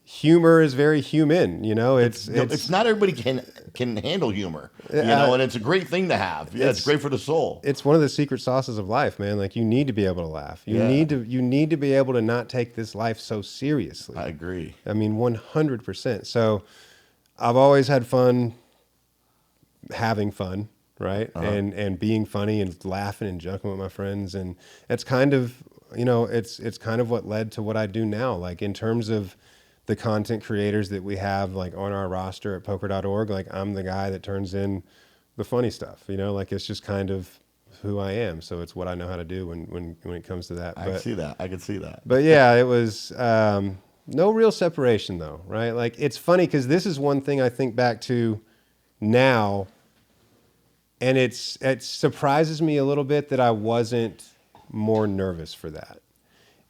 humor is very human, It's not everybody can handle humor, and it's a great thing to have. Yeah, it's great for the soul. It's one of the secret sauces of life, man. Like, you need to be able to laugh. You need to be able to not take this life so seriously. I agree. I mean, 100%. So I've always had fun having fun, right? And being funny and laughing and joking with my friends. And it's kind of, it's kind of what led to what I do now. Like, in terms of the content creators that we have like on our roster at poker.org, like I'm the guy that turns in the funny stuff, like it's just kind of who I am. So it's what I know how to do when it comes to that. I can see that. But yeah, it was no real separation though, right? Like, it's funny because this is one thing I think back to now, and it surprises me a little bit that I wasn't more nervous for that.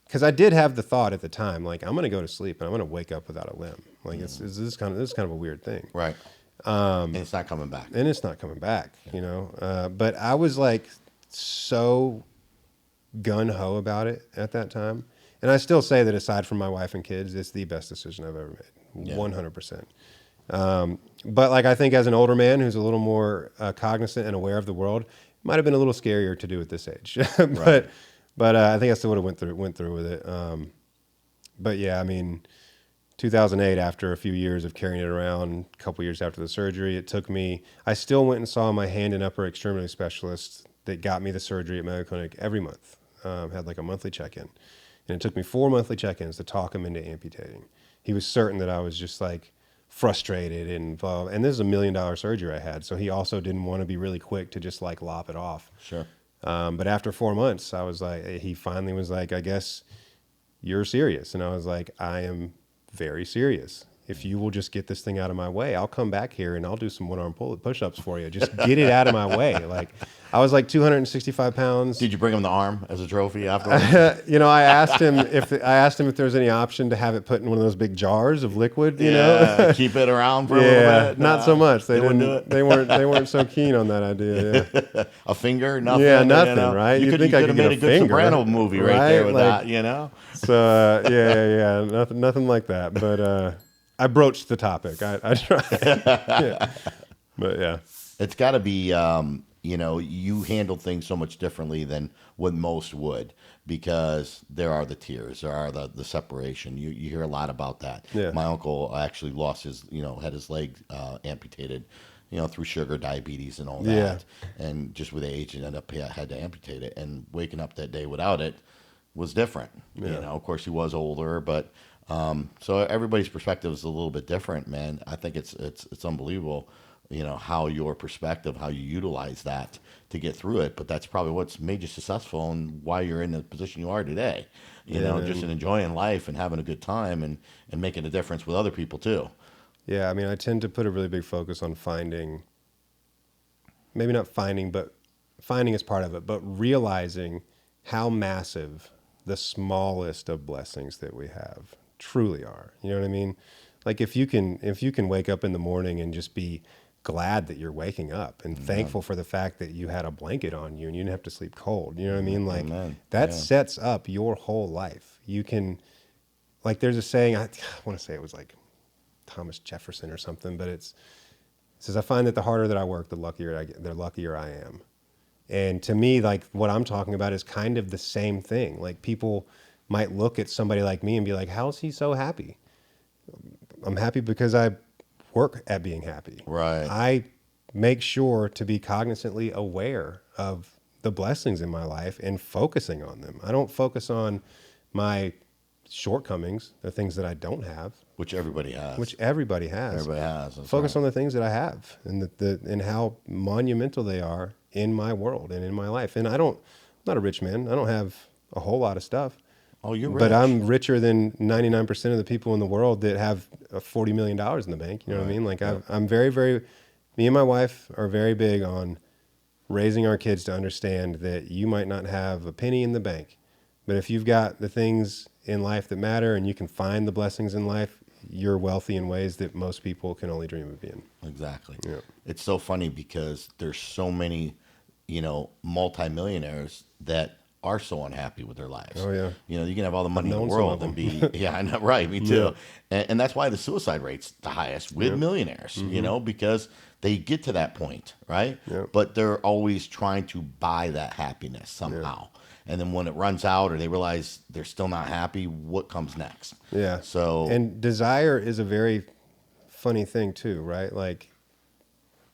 Because I did have the thought at the time, like, I'm going to go to sleep and I'm going to wake up without a limb. Like, this is kind of a weird thing. Right. And it's not coming back. But I was like so gun-ho about it at that time. And I still say that aside from my wife and kids, it's the best decision I've ever made. 100%. But like, I think as an older man who's a little more cognizant and aware of the world, it might have been a little scarier to do at this age. But I think I still would have went through with it. But yeah, I mean, 2008, after a few years of carrying it around, a couple years after the surgery, I still went and saw my hand and upper extremity specialist that got me the surgery at Mayo Clinic every month. Had like a monthly check-in. And it took me 4 monthly check-ins to talk him into amputating. He was certain that I was just like frustrated and involved. And this is $1 million surgery I had. So he also didn't want to be really quick to just like lop it off. Sure. But after 4 months, I was like, he finally was like, I guess you're serious. And I was like, I am very serious. If you will just get this thing out of my way, I'll come back here and I'll do some one-arm push-ups for you. Just get it out of my way. Like, I was like 265 pounds. Did you bring him the arm as a trophy afterwards? I asked him if there was any option to have it put in one of those big jars of liquid. Keep it around for a little bit. Not so much. They wouldn't do it. They weren't so keen on that idea. Yeah. A finger, nothing. Yeah, nothing. Right? You could have made a good Soprano movie right there with that. So nothing like that. But I broached the topic. I tried. Yeah. But yeah, it's got to be. you handle things so much differently than what most would, because there are the tears, there are the separation. You hear a lot about that. Yeah. My uncle actually lost his, had his leg amputated, through sugar, diabetes, and all that. And just with age, and ended up had to amputate it. And waking up that day without it was different. Of course, he was older, but so everybody's perspective is a little bit different, man. I think it's unbelievable, how your perspective, how you utilize that to get through it. But that's probably what's made you successful and why you're in the position you are today. Just in enjoying life and having a good time and making a difference with other people too. Yeah, I mean, I tend to put a really big focus on maybe not finding, but finding is part of it, but realizing how massive the smallest of blessings that we have truly are. You know what I mean? Like if you can wake up in the morning and just be glad that you're waking up and thankful for the fact that you had a blanket on you and you didn't have to sleep cold. You know what I mean? Like that sets up your whole life. You can, like, there's a saying, I want to say it was like Thomas Jefferson or something, but it says, I find that the harder that I work, the luckier I am. And to me, like, what I'm talking about is kind of the same thing. Like, people might look at somebody like me and be like, how is he so happy? I'm happy because I work at being happy. Right. I make sure to be cognizantly aware of the blessings in my life and focusing on them. I don't focus on my shortcomings, the things that I don't have. Which everybody has. Everybody has. Focus on the things that I have and and how monumental they are in my world and in my life. And I'm not a rich man. I don't have a whole lot of stuff. Oh, you're rich. But I'm richer than 99% of the people in the world that have $40 million in the bank. You know what I mean? Like I'm very, very, me and my wife are very big on raising our kids to understand that you might not have a penny in the bank, but if you've got the things in life that matter and you can find the blessings in life, you're wealthy in ways that most people can only dream of being. Exactly. Yeah. It's so funny because there's so many, multimillionaires that are so unhappy with their lives. Oh yeah. You can have all the money in the world and be, I know, right. Me too. Yeah. And that's why the suicide rate's the highest with millionaires, because they get to that point, right? Yeah. But they're always trying to buy that happiness somehow. Yeah. And then when it runs out or they realize they're still not happy, what comes next? Yeah. So, and desire is a very funny thing too, right? Like,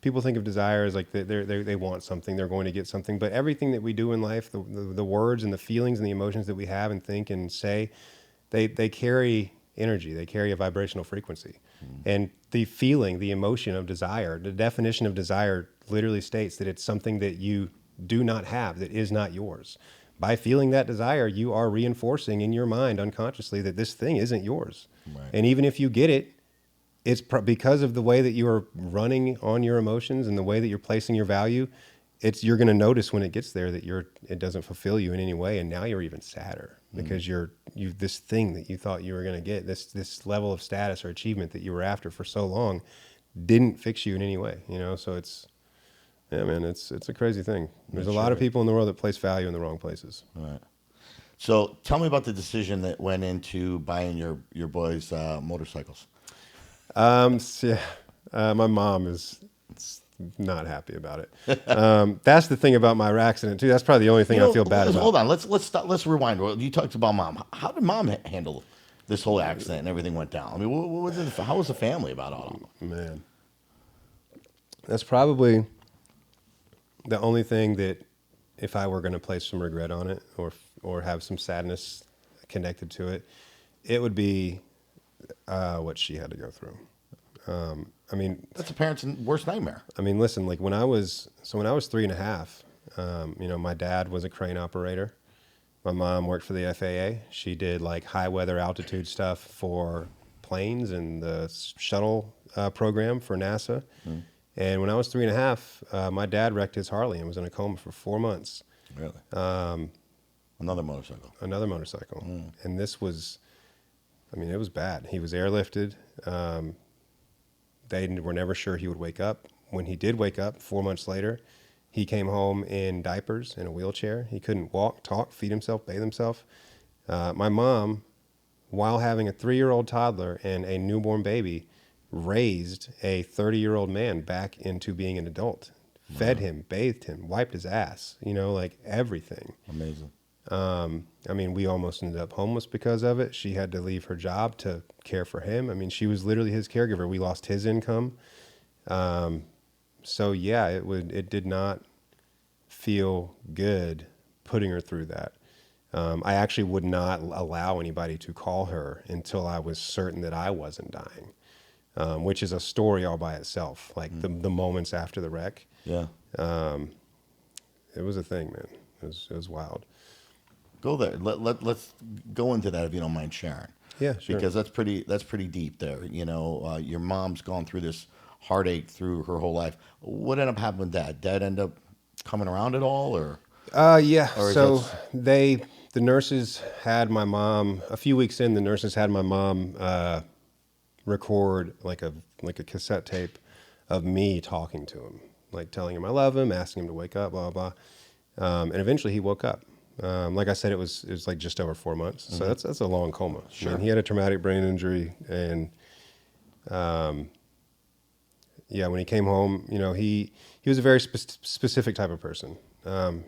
people think of desire as like they want something, they're going to get something, but everything that we do in life, the words and the feelings and the emotions that we have and think and say, they carry energy, they carry a vibrational frequency. And the feeling, the emotion of desire, the definition of desire literally states that it's something that you do not have, that is not yours. By feeling that desire, you are reinforcing in your mind unconsciously that this thing isn't yours. Right. And even if you get it, it's because of the way that you are running on your emotions and the way that you're placing your value, you're going to notice when it gets there that it doesn't fulfill you in any way, and now you're even sadder because you this thing that you thought you were going to get, this level of status or achievement that you were after for so long, didn't fix you in any way. So it's a crazy thing. There's a lot of people in the world that place value in the wrong places. All right. So tell me about the decision that went into buying your boys motorcycles. My mom is not happy about it. That's the thing about my accident too. That's probably the only thing I feel bad about. Hold on, let's rewind. You talked about mom. How did mom handle this whole accident and everything went down? I mean, how was the family about all of it? Man, that's probably the only thing that, if I were going to place some regret on it or have some sadness connected to it, it would be what she had to go through. I mean, that's a parent's worst nightmare. I mean, listen, like when I was 3.5, my dad was a crane operator. My mom worked for the FAA. She did like high weather altitude stuff for planes and the shuttle program for NASA. And when I was 3.5, my dad wrecked his Harley and was in a coma for 4 months. Really? Another motorcycle. And this was, it was bad. He was airlifted. They were never sure he would wake up. When he did wake up, 4 months later, he came home in diapers, in a wheelchair. He couldn't walk, talk, feed himself, bathe himself. My mom, while having a 3-year-old toddler and a newborn baby, raised a 30-year-old man back into being an adult fed him, bathed him, wiped his ass, like everything. Amazing. I mean, we almost ended up homeless because of it. She had to leave her job to care for him. I mean, she was literally his caregiver. We lost his income. So yeah, it did not feel good putting her through that. I actually would not allow anybody to call her until I was certain that I wasn't dying, which is a story all by itself. Like the moments after the wreck. Yeah. It was a thing, man. It was wild. Go there. Let's go into that if you don't mind sharing. Yeah, sure. Because that's pretty deep there. Your mom's gone through this heartache through her whole life. What ended up happening with Dad? Dad end up coming around at all, or? Yeah. So the nurses had my mom a few weeks in. The nurses had my mom record like a cassette tape of me talking to him, like telling him I love him, asking him to wake up, blah blah blah. And eventually he woke up. Like I said, it was like just over 4 months. So that's a long coma. Sure. I mean, he had a traumatic brain injury, and yeah, when he came home, he was a very specific type of person.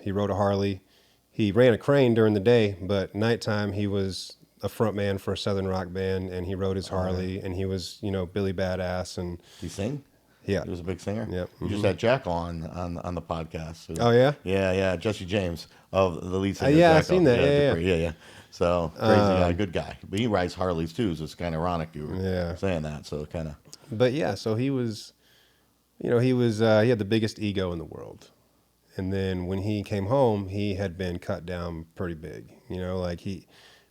He rode a Harley. He ran a crane during the day, but nighttime he was a front man for a Southern rock band, and he rode his Harley, and he was, Billy Badass. And did he sing? Yeah. He was a big singer? Yep. You just had Jack on the podcast. Oh, yeah? Yeah. Jesse James, of the lead singer. Yeah, Jack I've seen that. Yeah. So, crazy guy, good guy. But he rides Harleys, too, so it's kind of ironic you were saying that. So, kind of. But, yeah, so he was, he had the biggest ego in the world. And then when he came home, he had been cut down pretty big.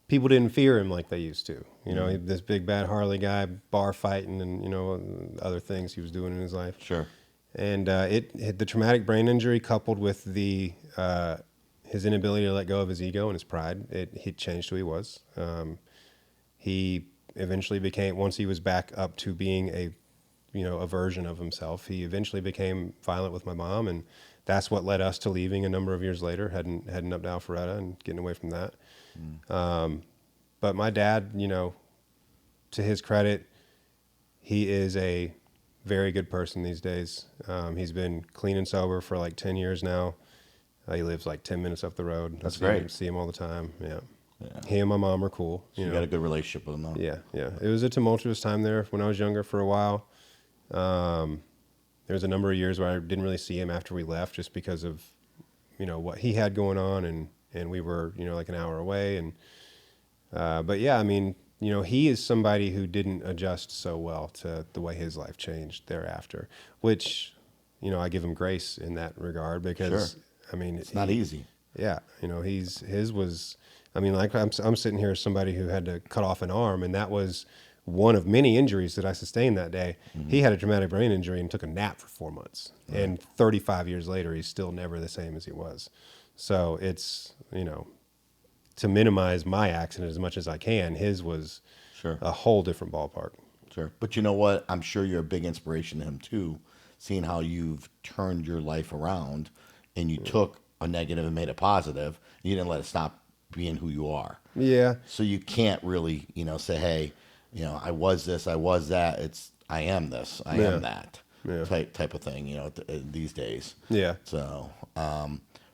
People didn't fear him like they used to. This big bad Harley guy, bar fighting, and other things he was doing in his life. Sure. And the traumatic brain injury coupled with his inability to let go of his ego and his pride, he changed who he was. He eventually became, once he was back up to being a version of himself, he eventually became violent with my mom, and that's what led us to leaving a number of years later, heading up to Alpharetta and getting away from that. But my dad, to his credit, he is a very good person these days. He's been clean and sober for like 10 years now. He lives like 10 minutes up the road. That's great. See him all the time. Yeah. He and my mom are cool. You got a good relationship with him, though. Yeah. It was a tumultuous time there when I was younger for a while. There was a number of years where I didn't really see him after we left, just because of, what he had going on, and we were, like an hour away. And, but yeah, I mean, he is somebody who didn't adjust so well to the way his life changed thereafter, which, I give him grace in that regard, because Sure. I mean, it's not easy. Yeah. His was, I mean, like I'm sitting here as somebody who had to cut off an arm, and that was one of many injuries that I sustained that day. Mm-hmm. He had a traumatic brain injury and took a nap for 4 months. Mm-hmm. And 35 years later, he's still never the same as he was. So it's, to minimize my accident as much as I can, his was a whole different ballpark. Sure. But you know what? I'm sure you're a big inspiration to him, too, seeing how you've turned your life around, and you took a negative and made it positive. And you didn't let it stop being who you are. Yeah. So you can't really, say, hey, I was this, I was that. It's, I am this, I am that type of thing, these days. Yeah. So,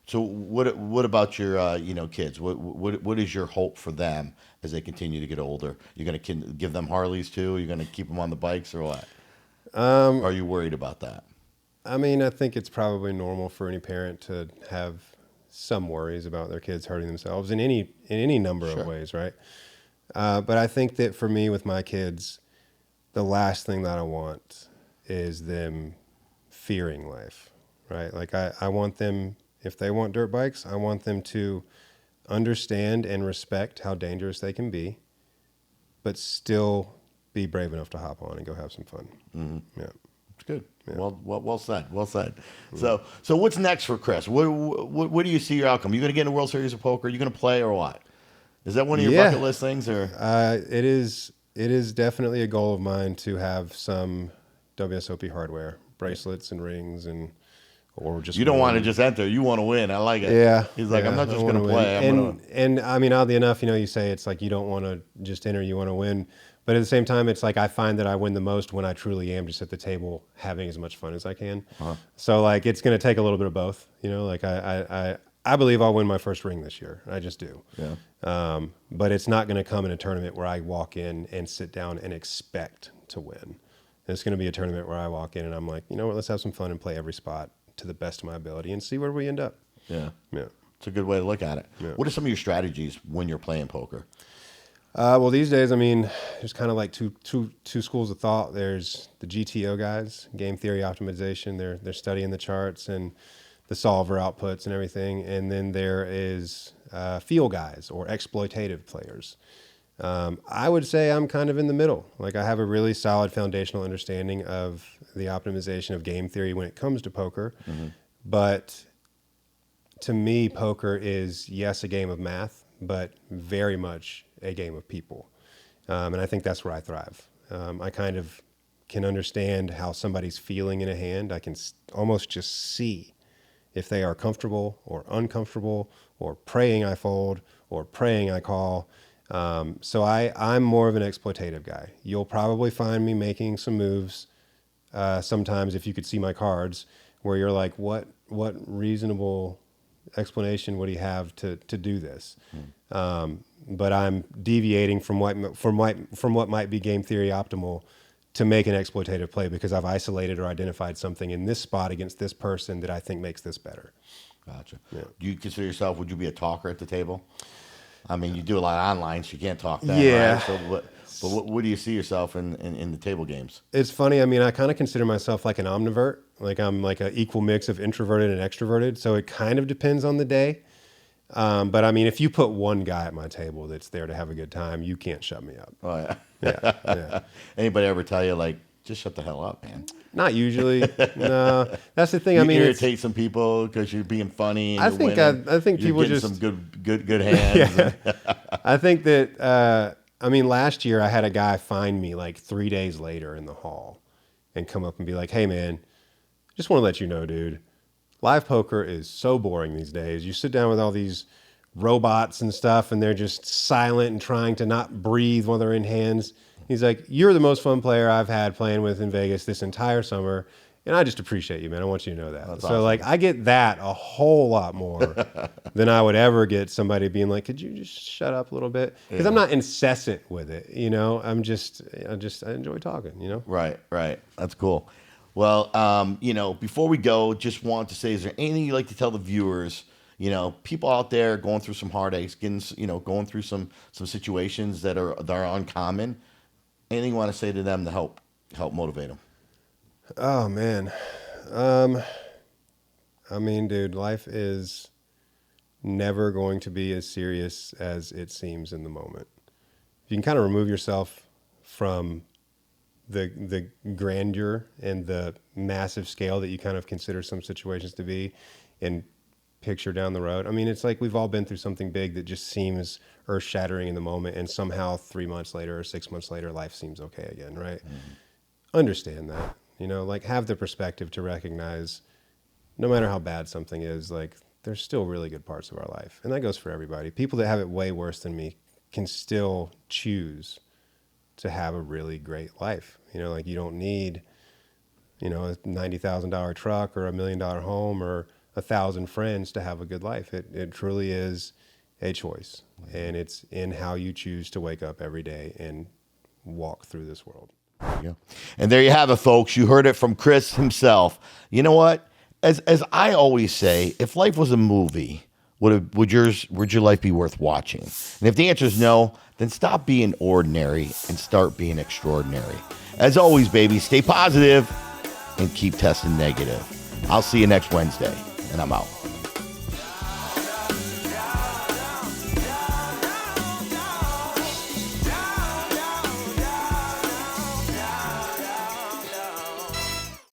so what about your, kids? What is your hope for them as they continue to get older? You're going to give them Harleys too? You're going to keep them on the bikes, or what? Are you worried about that? I mean, I think it's probably normal for any parent to have some worries about their kids hurting themselves in any number of ways, right? But I think that for me, with my kids, the last thing that I want is them fearing life, right? Like I want them, if they want dirt bikes, I want them to understand and respect how dangerous they can be, but still be brave enough to hop on and go have some fun. Mm-hmm. Yeah. It's good. Yeah. Well said. Well said. Mm-hmm. So what's next for Chris? What do you see your outcome? You going to get in the World Series of Poker? You going to play, or what? Is that one of your bucket list things, or? It is definitely a goal of mine to have some WSOP hardware, bracelets and rings, or just. You don't want to just enter; you want to win. I like it. Yeah. He's like, I'm not just going to play. And I mean, oddly enough, you say it's like you don't want to just enter; you want to win. But at the same time, it's like I find that I win the most when I truly am just at the table having as much fun as I can. So like it's going to take a little bit of both. Like I believe I'll win my first ring this year. I just do. Yeah. But it's not going to come in a tournament where I walk in and sit down and expect to win. It's going to be a tournament where I walk in and I'm like, you know what, let's have some fun and play every spot to the best of my ability and see where we end up. Yeah. Yeah. It's a good way to look at it. Yeah. What are some of your strategies when you're playing poker? Well, these days, I mean, there's kind of like two schools of thought. There's the GTO guys, game theory optimization. They're studying the charts and the solver outputs and everything. And then there is feel guys or exploitative players. I would say I'm kind of in the middle. Like I have a really solid foundational understanding of the optimization of game theory when it comes to poker. But to me, poker is, yes, a game of math, but very much a game of people. And I think that's where I thrive. I kind of can understand how somebody's feeling in a hand. I can almost just see if they are comfortable or uncomfortable or praying I fold or praying I call. So I'm more of an exploitative guy. You'll probably find me making some moves sometimes if you could see my cards where you're like, what reasonable explanation would he have to do this? But I'm deviating from what might be game theory optimal to make an exploitative play because I've isolated or identified something in this spot against this person that I think makes this better. Gotcha. Yeah. Do you consider yourself, would you be a talker at the table? I mean, you do a lot online, so you can't talk that. Yeah. Right? So what do you see yourself in the table games? It's funny. I mean, I kind of consider myself like an omnivert. Like I'm like an equal mix of introverted and extroverted. So it kind of depends on the day. But I mean, if you put one guy at my table that's there to have a good time, you can't shut me up. Oh, yeah. Yeah. Anybody ever tell you, like, just shut the hell up, man? Not usually. No, that's the thing. You I mean, irritate some people because you're being funny. And I you're think winning. I think You're people getting just some good hands. Yeah. I think that I mean, last year I had a guy find me like 3 days later in the hall and come up and be like, "Hey, man, just want to let you know, dude, live poker is so boring these days. You sit down with all these robots and stuff, and they're just silent and trying to not breathe while they're in hands." He's like, "You're the most fun player I've had playing with in Vegas this entire summer. And I just appreciate you, man. I want you to know that." That's so awesome. like I get that a whole lot more than I would ever get somebody being like, "Could you just shut up a little bit?" Because I'm not incessant with it, you know. I enjoy talking, you know. Right. That's cool. Well, before we go, just want to say, is there anything you'd like to tell the viewers? People out there going through some heartaches, going through some situations that are uncommon. Anything you want to say to them to help motivate them? Oh man. I mean, dude, life is never going to be as serious as it seems in the moment. If you can kind of remove yourself from the grandeur and the massive scale that you kind of consider some situations to be and picture down the road. I mean, it's like we've all been through something big that just seems earth-shattering in the moment, and somehow 3 months later or 6 months later, life seems okay again, right? Mm-hmm. Understand that, like have the perspective to recognize no matter how bad something is, like there's still really good parts of our life. And that goes for everybody. People that have it way worse than me can still choose to have a really great life. Like you don't need, a $90,000 truck or $1 million home or 1,000 friends to have a good life. It truly is a choice, and it's in how you choose to wake up every day and walk through this world. Yeah. And there you have it, folks. You heard it from Chris himself. You know what? As I always say, if life was a movie, would your life be worth watching? And if the answer is no, then stop being ordinary and start being extraordinary. As always, baby, stay positive and keep testing negative. I'll see you next Wednesday, and I'm out.